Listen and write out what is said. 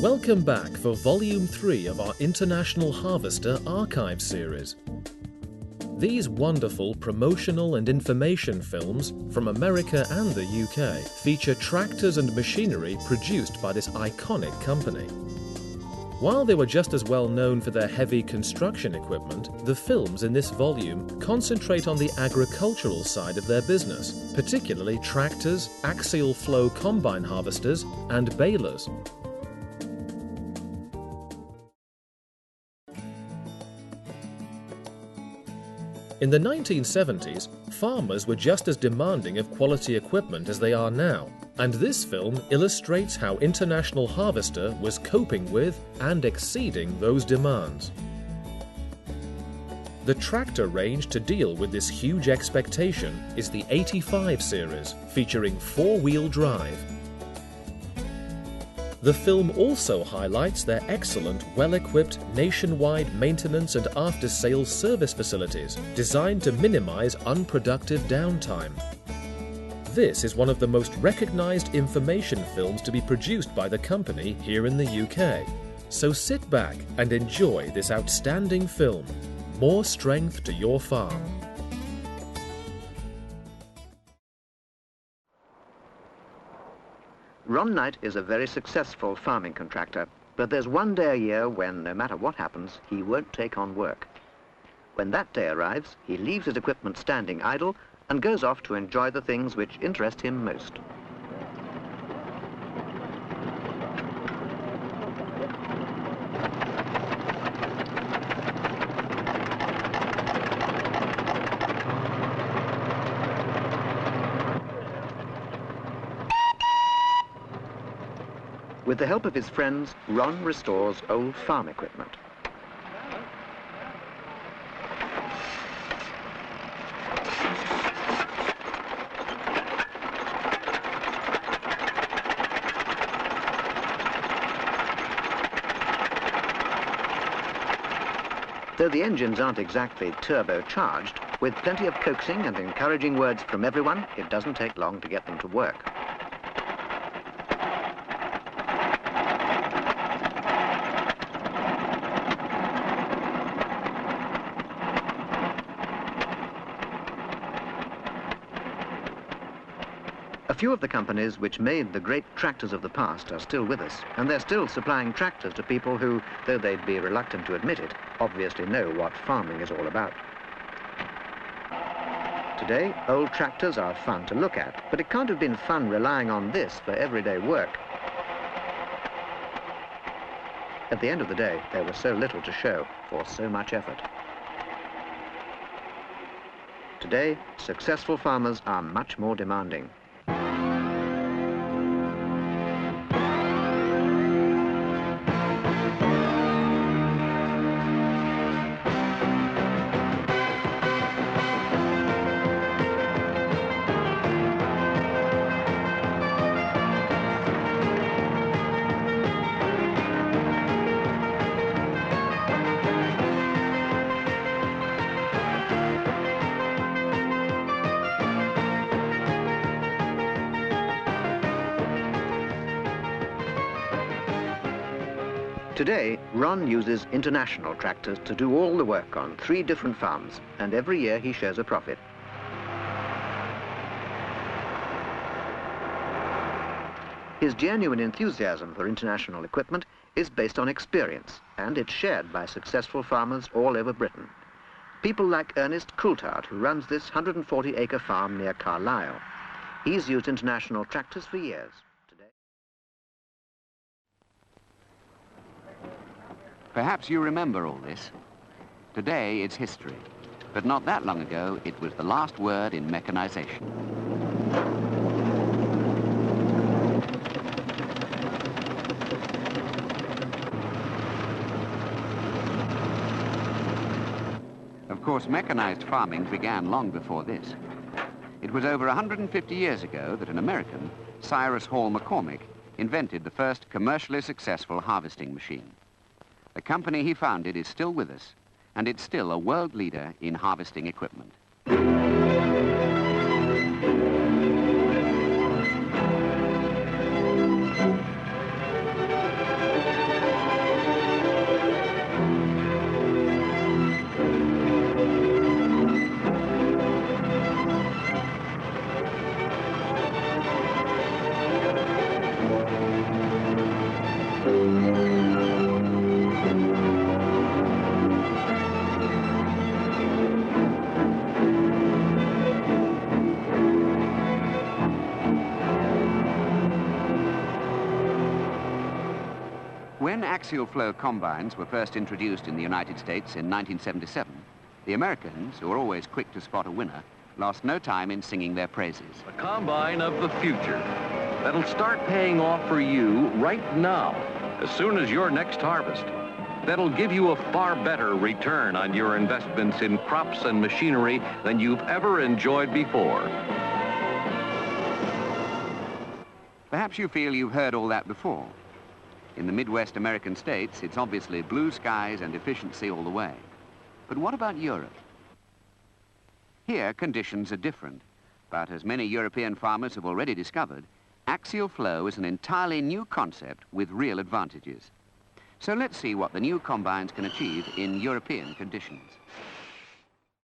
Welcome back for Volume 3 of our International Harvester Archive series. These wonderful promotional and information films from America and the UK feature tractors and machinery produced by this iconic company. While they were just as well known for their heavy construction equipment, the films in this volume concentrate on the agricultural side of their business, particularly tractors, axial flow combine harvesters, and balers. In the 1970s, farmers were just as demanding of quality equipment as they are now, and this film illustrates how International Harvester was coping with and exceeding those demands. The tractor range to deal with this huge expectation is the 85 series, featuring four-wheel drive. The film also highlights their excellent, well-equipped nationwide maintenance and after-sales service facilities designed to minimize unproductive downtime. This is one of the most recognized information films to be produced by the company here in the UK. So sit back and enjoy this outstanding film. More strength to your farm. Ron Knight is a very successful farming contractor, but there's one day a year when, no matter what happens, he won't take on work. When that day arrives, he leaves his equipment standing idle and goes off to enjoy the things which interest him most. With the help of his friends, Ron restores old farm equipment. Though the engines aren't exactly turbocharged, with plenty of coaxing and encouraging words from everyone, it doesn't take long to get them to work. A few of the companies which made the great tractors of the past are still with us, and they're still supplying tractors to people who, though they'd be reluctant to admit it, obviously know what farming is all about. Today, old tractors are fun to look at, but it can't have been fun relying on this for everyday work. At the end of the day, there was so little to show for so much effort. Today, successful farmers are much more demanding. Today, Ron uses international tractors to do all the work on 3 different farms, and every year he shares a profit. His genuine enthusiasm for international equipment is based on experience, and it's shared by successful farmers all over Britain. People like Ernest Coulthard, who runs this 140-acre farm near Carlisle. He's used international tractors for years. Perhaps you remember all this. Today it's history, but not that long ago it was the last word in mechanization. Of course, mechanized farming began long before this. It was over 150 years ago that an American, Cyrus Hall McCormick, invented the first commercially successful harvesting machine. The company he founded is still with us, and it's still a world leader in harvesting equipment. When axial flow combines were first introduced in the United States in 1977, the Americans, who are always quick to spot a winner, lost no time in singing their praises. The combine of the future that'll start paying off for you right now, as soon as your next harvest. That'll give you a far better return on your investments in crops and machinery than you've ever enjoyed before. Perhaps you feel you've heard all that before. In the Midwest American states, it's obviously blue skies and efficiency all the way. But what about Europe? Here, conditions are different. But as many European farmers have already discovered, axial flow is an entirely new concept with real advantages. So let's see what the new combines can achieve in European conditions.